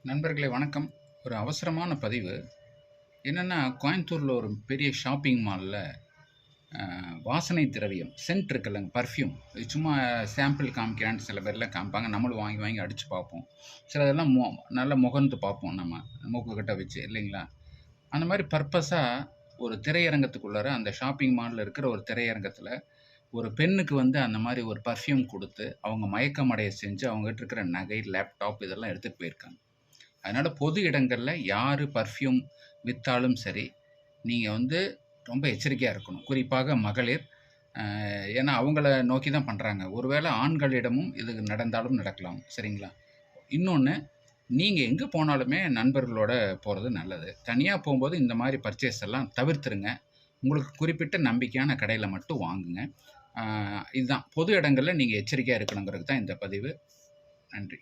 நண்பர்களே வணக்கம். ஒரு அவசரமான பதிவு. என்னென்னா, கோயம்புத்தூரில் ஒரு பெரிய ஷாப்பிங் மாலில் வாசனை திரவியம் சென்ட் இருக்குல்லங்க, பர்ஃப்யூம். இது சும்மா சாம்பிள் காமிக்கிறான்னு சில பேர்லாம் காமிப்பாங்க. நம்மளும் வாங்கி வாங்கி அடித்து பார்ப்போம். சிலதெல்லாம் நல்லா முகர்ந்து பார்ப்போம், நம்ம மூக்குக்கிட்ட வச்சு இல்லைங்களா. அந்த மாதிரி பர்பஸாக ஒரு திரையரங்கத்துக்குள்ளார, அந்த ஷாப்பிங் மாலில் இருக்கிற ஒரு திரையரங்கத்தில் ஒரு பெண்ணுக்கு அந்த மாதிரி ஒரு பர்ஃப்யூம் கொடுத்து அவங்க மயக்கமடைய செஞ்சு அவங்ககிட்ட இருக்கிற நகை, லேப்டாப் இதெல்லாம் எடுத்துகிட்டு போயிருக்காங்க. அதனால் பொது இடங்களில் யார் பர்ஃப்யூம் விற்றாலும் சரி, நீங்கள் ரொம்ப எச்சரிக்கையாக இருக்கணும். குறிப்பாக மகளிர். ஏன்னா அவங்கள நோக்கி தான் பண்ணுறாங்க. ஒருவேளை ஆண்களிடமும் இது நடந்தாலும் நடக்கலாம். சரிங்களா? இன்னொன்று, நீங்கள் எங்கே போனாலுமே நண்பர்களோட போகிறது நல்லது. தனியாக போகும்போது இந்த மாதிரி பர்ச்சேஸ் எல்லாம் தவிர்த்துருங்க. உங்களுக்கு குறிப்பிட்ட நம்பிக்கையான கடையில் மட்டும் வாங்குங்க. இதுதான் பொது இடங்களில் நீங்கள் எச்சரிக்கையாக இருக்கணுங்கிறது தான் இந்த பதிவு. நன்றி.